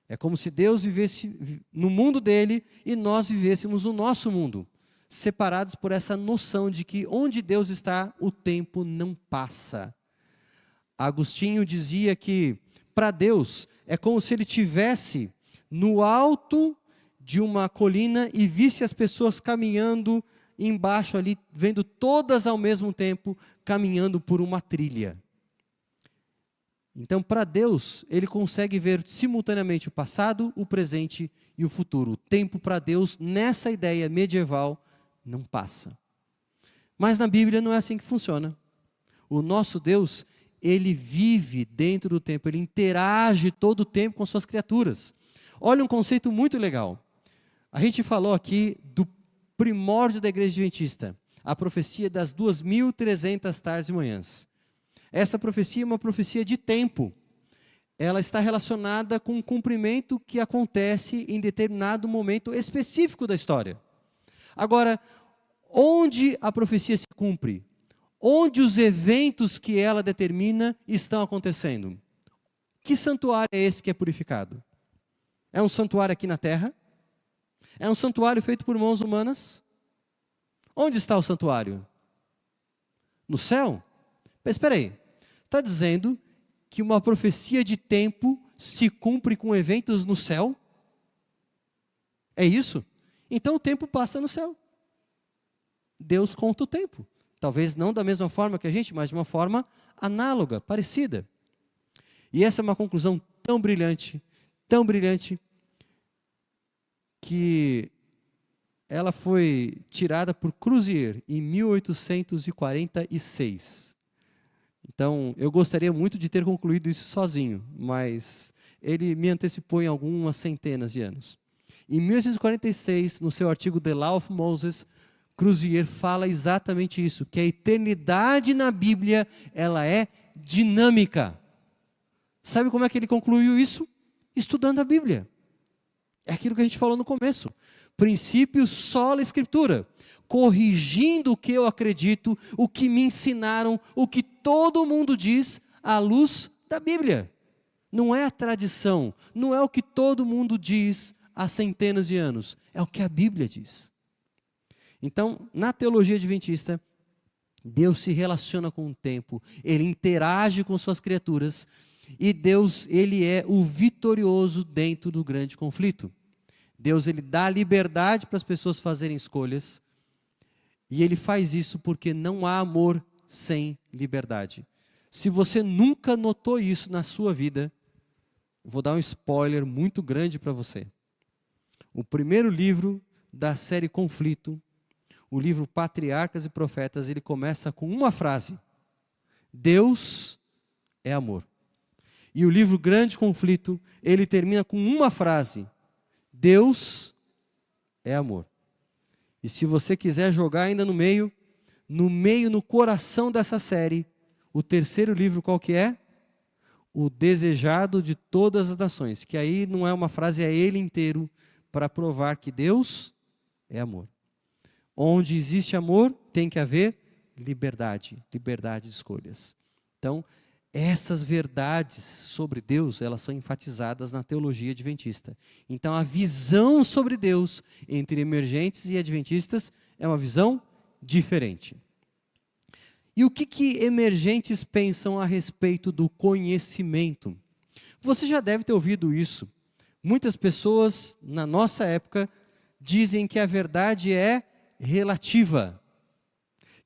É como se Deus vivesse no mundo dele e nós vivêssemos no nosso mundo, separados por essa noção de que onde Deus está, o tempo não passa. Agostinho dizia que para Deus é como se ele estivesse no alto de uma colina e visse as pessoas caminhando embaixo ali, vendo todas ao mesmo tempo, caminhando por uma trilha. Então, para Deus, ele consegue ver simultaneamente o passado, o presente e o futuro. O tempo para Deus, nessa ideia medieval, não passa. Mas na Bíblia não é assim que funciona. O nosso Deus, ele vive dentro do tempo, ele interage todo o tempo com suas criaturas. Olha um conceito muito legal. A gente falou aqui do primórdio da igreja adventista, a profecia das 2.300 tardes e manhãs. Essa profecia é uma profecia de tempo. Ela está relacionada com um cumprimento que acontece em determinado momento específico da história. Agora, onde a profecia se cumpre? Onde os eventos que ela determina estão acontecendo? Que santuário é esse que é purificado? É um santuário aqui na terra? É um santuário feito por mãos humanas? Onde está o santuário? No céu? Mas espera aí, está dizendo que uma profecia de tempo se cumpre com eventos no céu? É isso? Então o tempo passa no céu. Deus conta o tempo. Talvez não da mesma forma que a gente, mas de uma forma análoga, parecida. E essa é uma conclusão tão brilhante, que ela foi tirada por Crozier em 1846. Então, eu gostaria muito de ter concluído isso sozinho, mas ele me antecipou em algumas centenas de anos. Em 1846, no seu artigo The Law of Moses, Crozier fala exatamente isso, que a eternidade na Bíblia, ela é dinâmica. Sabe como é que ele concluiu isso? Estudando a Bíblia. É aquilo que a gente falou no começo. Princípio sola escritura. Corrigindo o que eu acredito, o que me ensinaram, o que todo mundo diz à luz da Bíblia. Não é a tradição, não é o que todo mundo diz há centenas de anos, é o que a Bíblia diz. Então, na teologia adventista, Deus se relaciona com o tempo, Ele interage com suas criaturas, e Deus, Ele é o vitorioso dentro do grande conflito. Deus, Ele dá liberdade para as pessoas fazerem escolhas, e Ele faz isso porque não há amor sem liberdade. Se você nunca notou isso na sua vida, vou dar um spoiler muito grande para você. O primeiro livro da série Conflito, o livro Patriarcas e Profetas, ele começa com uma frase: Deus é amor. E o livro Grande Conflito, ele termina com uma frase: Deus é amor. E se você quiser jogar ainda no meio, no coração dessa série, o terceiro livro qual que é? O Desejado de Todas as Nações. Que aí não é uma frase, é ele inteiro, para provar que Deus é amor. Onde existe amor, tem que haver liberdade de escolhas. Então, essas verdades sobre Deus, elas são enfatizadas na teologia adventista. Então, a visão sobre Deus entre emergentes e adventistas é uma visão diferente. E o que emergentes pensam a respeito do conhecimento? Você já deve ter ouvido isso. Muitas pessoas, na nossa época, dizem que a verdade é relativa,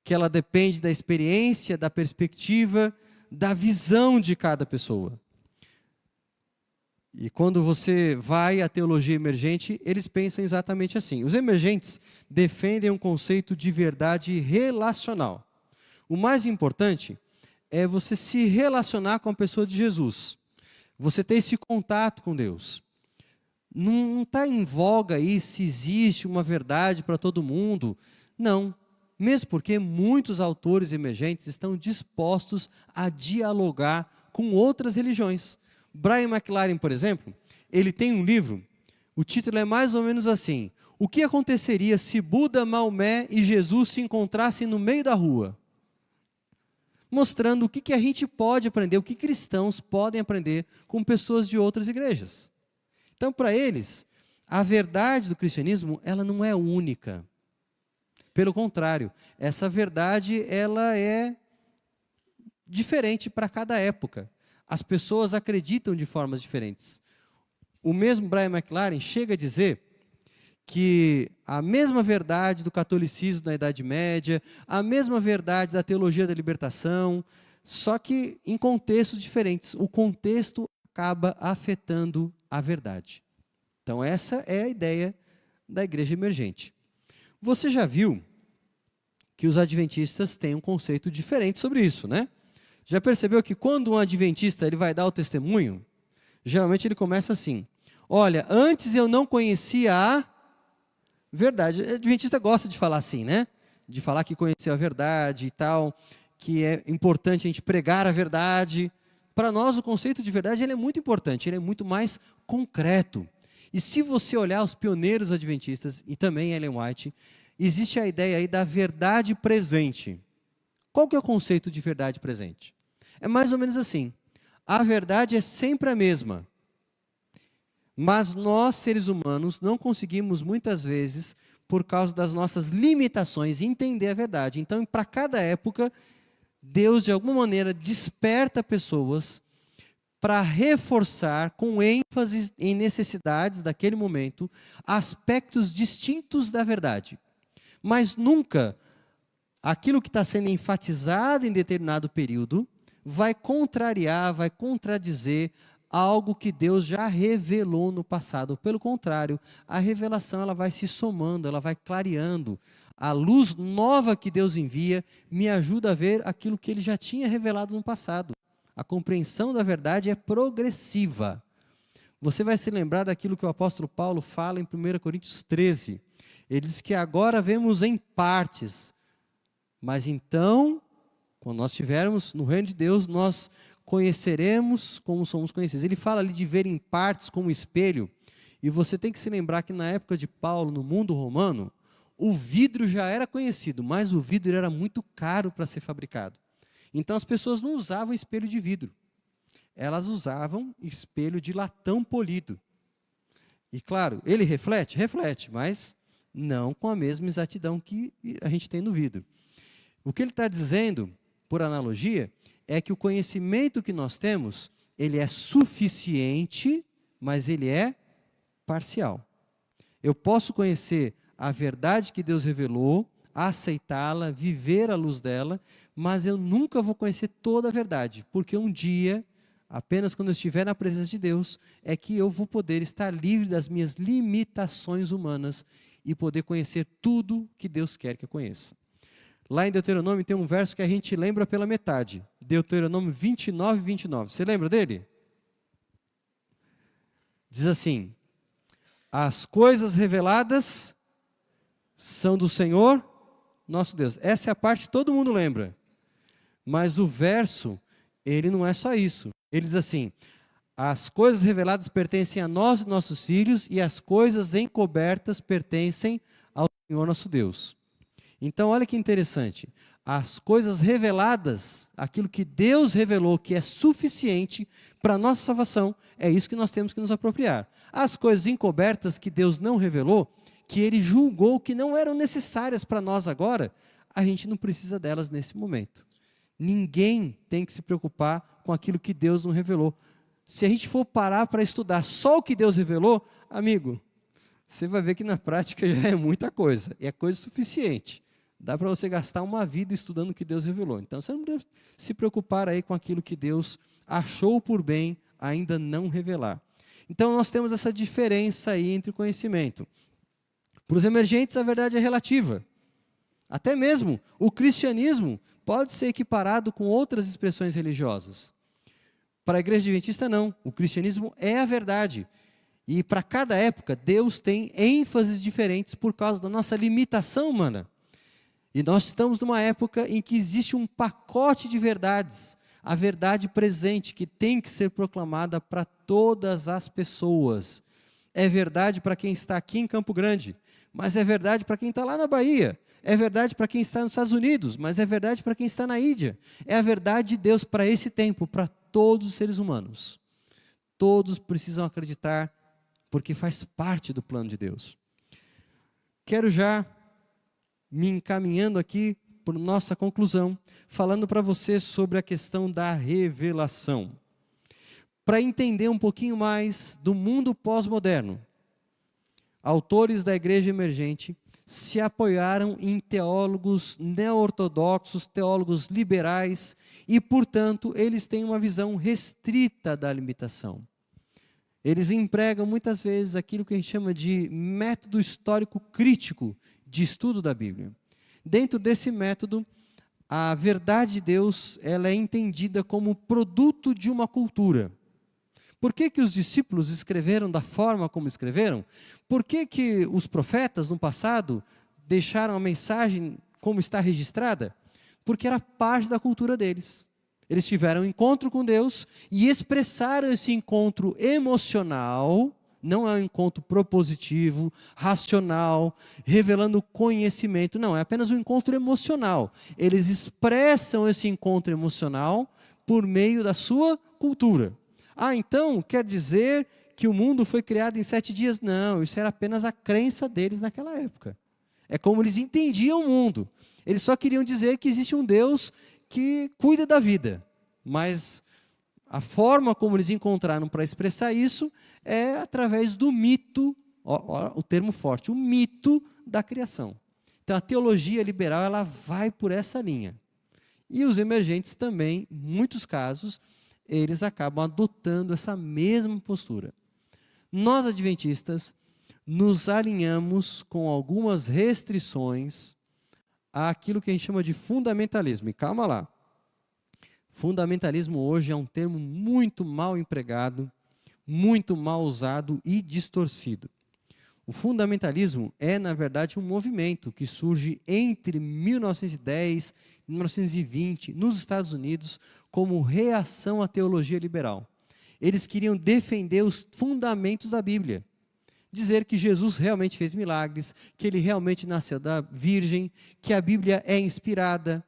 que ela depende da experiência, da perspectiva, da visão de cada pessoa. E quando você vai à teologia emergente, eles pensam exatamente assim. Os emergentes defendem um conceito de verdade relacional. O mais importante é você se relacionar com a pessoa de Jesus. Você ter esse contato com Deus. Não está em voga aí se existe uma verdade para todo mundo. Não. Mesmo porque muitos autores emergentes estão dispostos a dialogar com outras religiões. Brian McLaren, por exemplo, ele tem um livro, o título é mais ou menos assim: o que aconteceria se Buda, Maomé e Jesus se encontrassem no meio da rua? Mostrando o que a gente pode aprender, o que cristãos podem aprender com pessoas de outras igrejas. Então, para eles, a verdade do cristianismo, ela não é única. Pelo contrário, essa verdade, ela é diferente para cada época. As pessoas acreditam de formas diferentes. O mesmo Brian McLaren chega a dizer que a mesma verdade do catolicismo na Idade Média, a mesma verdade da teologia da libertação, só que em contextos diferentes. O contexto acaba afetando a verdade. Então, essa é a ideia da igreja emergente. Você já viu que os adventistas têm um conceito diferente sobre isso, né? Já percebeu que quando um adventista ele vai dar o testemunho, geralmente ele começa assim: olha, antes eu não conhecia a verdade. O adventista gosta de falar assim, né? De falar que conheceu a verdade e tal, que é importante a gente pregar a verdade. Para nós, o conceito de verdade ele é muito importante, ele é muito mais concreto. E se você olhar os pioneiros adventistas, e também Ellen White, existe a ideia aí da verdade presente. Qual que é o conceito de verdade presente? É mais ou menos assim: a verdade é sempre a mesma, mas nós, seres humanos, não conseguimos muitas vezes, por causa das nossas limitações, entender a verdade. Então, para cada época, Deus, de alguma maneira, desperta pessoas para reforçar, com ênfase em necessidades daquele momento, aspectos distintos da verdade. Mas nunca aquilo que está sendo enfatizado em determinado período vai contrariar, vai contradizer algo que Deus já revelou no passado. Pelo contrário, a revelação ela vai se somando, ela vai clareando. A luz nova que Deus envia me ajuda a ver aquilo que Ele já tinha revelado no passado. A compreensão da verdade é progressiva. Você vai se lembrar daquilo que o apóstolo Paulo fala em 1 Coríntios 13. Ele diz que agora vemos em partes, mas então, quando nós estivermos no reino de Deus, nós conheceremos como somos conhecidos. Ele fala ali de ver em partes como espelho, e você tem que se lembrar que na época de Paulo, no mundo romano, o vidro já era conhecido, mas o vidro era muito caro para ser fabricado. Então as pessoas não usavam espelho de vidro, elas usavam espelho de latão polido. E claro, ele reflete? Reflete, mas não com a mesma exatidão que a gente tem no vidro. O que ele está dizendo, por analogia, é que o conhecimento que nós temos, ele é suficiente, mas ele é parcial. Eu posso conhecer a verdade que Deus revelou, aceitá-la, viver à luz dela, mas eu nunca vou conhecer toda a verdade, porque um dia, apenas quando eu estiver na presença de Deus, é que eu vou poder estar livre das minhas limitações humanas e poder conhecer tudo que Deus quer que eu conheça. Lá em Deuteronômio tem um verso que a gente lembra pela metade. Deuteronômio 29, 29. Você lembra dele? Diz assim: as coisas reveladas são do Senhor, nosso Deus. Essa é a parte que todo mundo lembra. Mas o verso, ele não é só isso. Ele diz assim: as coisas reveladas pertencem a nós e nossos filhos, e as coisas encobertas pertencem ao Senhor nosso Deus. Então, olha que interessante, as coisas reveladas, aquilo que Deus revelou que é suficiente para a nossa salvação, é isso que nós temos que nos apropriar. As coisas encobertas que Deus não revelou, que Ele julgou que não eram necessárias para nós agora, a gente não precisa delas nesse momento. Ninguém tem que se preocupar com aquilo que Deus não revelou. Se a gente for parar para estudar só o que Deus revelou, amigo, você vai ver que na prática já é muita coisa, e é coisa suficiente. Dá para você gastar uma vida estudando o que Deus revelou. Então, você não deve se preocupar aí com aquilo que Deus achou por bem ainda não revelar. Então, nós temos essa diferença aí entre conhecimento. Para os emergentes, a verdade é relativa. Até mesmo o cristianismo pode ser equiparado com outras expressões religiosas. Para a igreja adventista, não. O cristianismo é a verdade. E para cada época, Deus tem ênfases diferentes por causa da nossa limitação humana. E nós estamos numa época em que existe um pacote de verdades, a verdade presente que tem que ser proclamada para todas as pessoas. É verdade para quem está aqui em Campo Grande, mas é verdade para quem está lá na Bahia, é verdade para quem está nos Estados Unidos, mas é verdade para quem está na Índia. É a verdade de Deus para esse tempo, para todos os seres humanos. Todos precisam acreditar, porque faz parte do plano de Deus. Quero já me encaminhando aqui por nossa conclusão, falando para você sobre a questão da revelação. Para entender um pouquinho mais do mundo pós-moderno, autores da igreja emergente se apoiaram em teólogos neo-ortodoxos, teólogos liberais, e, portanto, eles têm uma visão restrita da limitação. Eles empregam muitas vezes aquilo que a gente chama de método histórico crítico de estudo da Bíblia. Dentro desse método, a verdade de Deus ela é entendida como produto de uma cultura. Por que que os discípulos escreveram da forma como escreveram? Por que que os profetas no passado deixaram a mensagem como está registrada? Porque era parte da cultura deles. Eles tiveram um encontro com Deus e expressaram esse encontro emocional. Não é um encontro propositivo, racional, revelando conhecimento. Não, é apenas um encontro emocional. Eles expressam esse encontro emocional por meio da sua cultura. Ah, então quer dizer que o mundo foi criado em 7 dias? Não, isso era apenas a crença deles naquela época. É como eles entendiam o mundo. Eles só queriam dizer que existe um Deus que cuida da vida. Mas a forma como eles encontraram para expressar isso é através do mito, o termo forte, o mito da criação. Então a teologia liberal ela vai por essa linha. E os emergentes também, em muitos casos, eles acabam adotando essa mesma postura. Nós adventistas nos alinhamos com algumas restrições àquilo que a gente chama de fundamentalismo. E calma lá. Fundamentalismo hoje é um termo muito mal empregado, muito mal usado e distorcido. O fundamentalismo é, na verdade, um movimento que surge entre 1910 e 1920 nos Estados Unidos como reação à teologia liberal. Eles queriam defender os fundamentos da Bíblia. Dizer que Jesus realmente fez milagres, que ele realmente nasceu da Virgem, que a Bíblia é inspirada,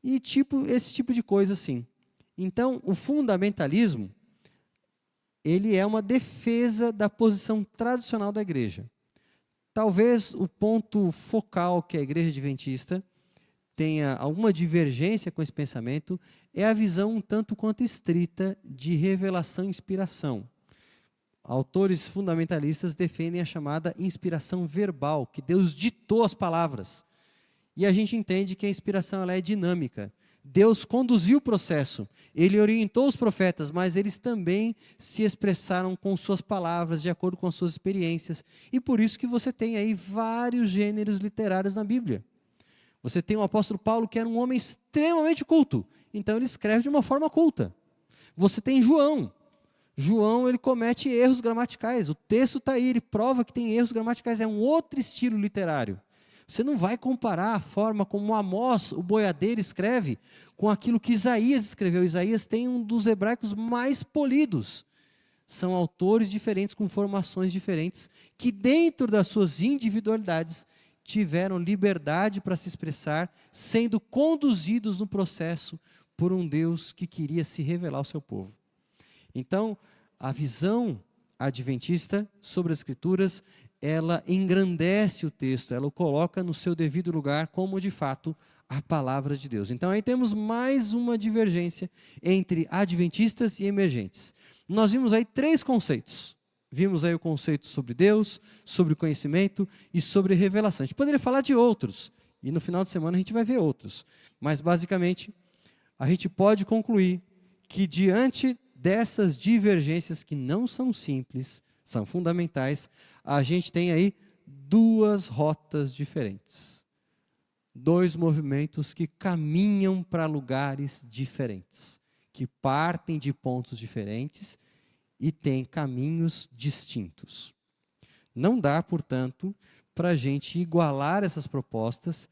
e esse tipo de coisa assim. Então, o fundamentalismo, ele é uma defesa da posição tradicional da igreja. Talvez o ponto focal que a igreja adventista tenha alguma divergência com esse pensamento é a visão um tanto quanto estrita de revelação e inspiração. Autores fundamentalistas defendem a chamada inspiração verbal, que Deus ditou as palavras. E a gente entende que a inspiração ela é dinâmica. Deus conduziu o processo, ele orientou os profetas, mas eles também se expressaram com suas palavras, de acordo com as suas experiências. E por isso que você tem aí vários gêneros literários na Bíblia. Você tem o apóstolo Paulo, que era um homem extremamente culto, então ele escreve de uma forma culta. Você tem João. João, ele comete erros gramaticais, o texto está aí, ele prova que tem erros gramaticais, é um outro estilo literário. Você não vai comparar a forma como Amós, o boiadeiro, escreve com aquilo que Isaías escreveu. Isaías tem um dos hebraicos mais polidos. São autores diferentes, com formações diferentes, que dentro das suas individualidades tiveram liberdade para se expressar, sendo conduzidos no processo por um Deus que queria se revelar ao seu povo. Então, a visão adventista sobre as Escrituras, ela engrandece o texto, ela o coloca no seu devido lugar como, de fato, a palavra de Deus. Então, aí temos mais uma divergência entre adventistas e emergentes. Nós vimos aí 3 conceitos. Vimos aí o conceito sobre Deus, sobre conhecimento e sobre revelação. A gente poderia falar de outros, e no final de semana a gente vai ver outros. Mas, basicamente, a gente pode concluir que, diante dessas divergências que não são simples, são fundamentais, a gente tem aí 2 rotas diferentes. 2 movimentos que caminham para lugares diferentes, que partem de pontos diferentes e têm caminhos distintos. Não dá, portanto, para a gente igualar essas propostas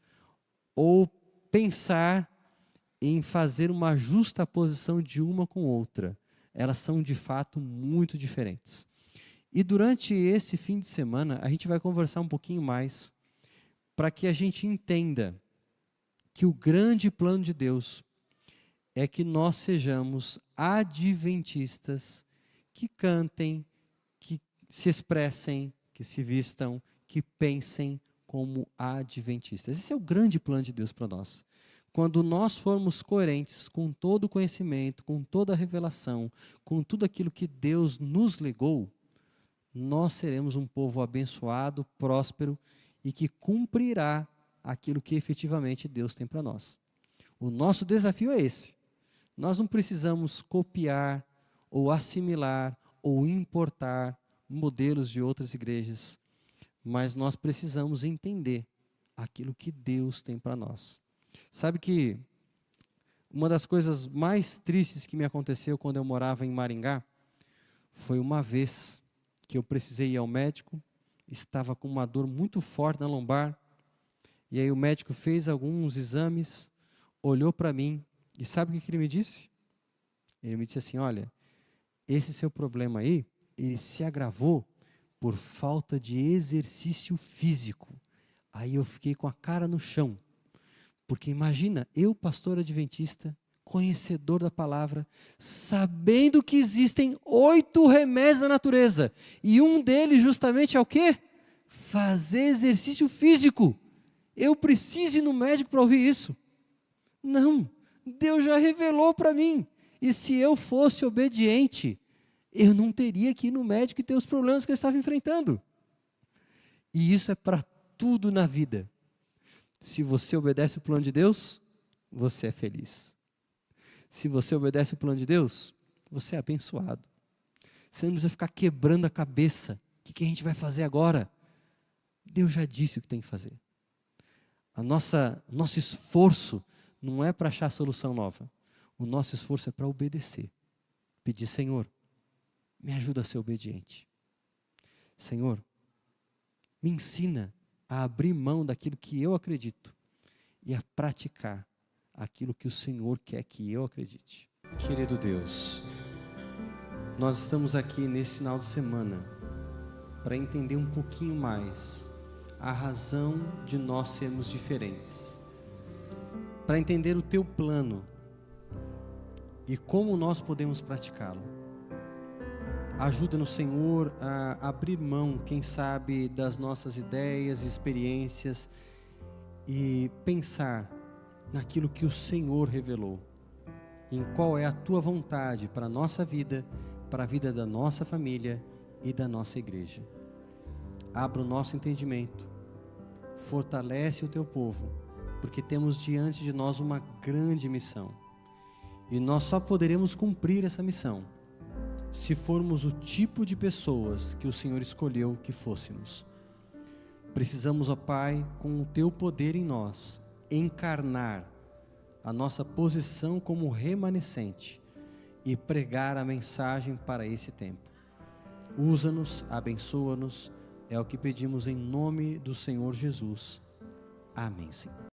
ou pensar em fazer uma justaposição de uma com outra. Elas são, de fato, muito diferentes. E durante esse fim de semana, a gente vai conversar um pouquinho mais para que a gente entenda que o grande plano de Deus é que nós sejamos adventistas que cantem, que se expressem, que se vistam, que pensem como adventistas. Esse é o grande plano de Deus para nós. Quando nós formos coerentes com todo o conhecimento, com toda a revelação, com tudo aquilo que Deus nos legou, nós seremos um povo abençoado, próspero e que cumprirá aquilo que efetivamente Deus tem para nós. O nosso desafio é esse. Nós não precisamos copiar ou assimilar ou importar modelos de outras igrejas, mas nós precisamos entender aquilo que Deus tem para nós. Sabe que uma das coisas mais tristes que me aconteceu quando eu morava em Maringá foi uma vez que eu precisei ir ao médico, estava com uma dor muito forte na lombar, e aí o médico fez alguns exames, olhou para mim, e sabe o que ele me disse? Ele me disse assim, olha, esse seu problema aí, ele se agravou por falta de exercício físico. Aí eu fiquei com a cara no chão, porque imagina, eu, pastor adventista, conhecedor da palavra, sabendo que existem 8 remédios na natureza, e um deles justamente é o quê? Fazer exercício físico. Eu preciso ir no médico para ouvir isso? Não, Deus já revelou para mim, e se eu fosse obediente, eu não teria que ir no médico e ter os problemas que eu estava enfrentando. E isso é para tudo na vida. Se você obedece o plano de Deus, você é feliz. Se você obedece o plano de Deus, você é abençoado. Você não precisa ficar quebrando a cabeça. O que a gente vai fazer agora? Deus já disse o que tem que fazer. Nosso esforço não é para achar solução nova. O nosso esforço é para obedecer. Pedir, Senhor, me ajuda a ser obediente. Senhor, Me ensina a abrir mão daquilo que eu acredito e a praticar aquilo que o Senhor quer que eu acredite. Querido Deus, nós estamos aqui nesse final de semana para entender um pouquinho mais a razão de nós sermos diferentes, para entender o Teu plano e como nós podemos praticá-lo. Ajuda-nos, Senhor, a abrir mão, quem sabe, das nossas ideias, experiências e pensar naquilo que o Senhor revelou, em qual é a Tua vontade para a nossa vida, para a vida da nossa família e da nossa igreja. Abra o nosso entendimento, fortalece o Teu povo, porque temos diante de nós uma grande missão, e nós só poderemos cumprir essa missão se formos o tipo de pessoas que o Senhor escolheu que fôssemos. Precisamos, ó Pai, com o Teu poder em nós, encarnar a nossa posição como remanescente e pregar a mensagem para esse tempo. Usa-nos, abençoa-nos, é o que pedimos em nome do Senhor Jesus. Amém, Senhor.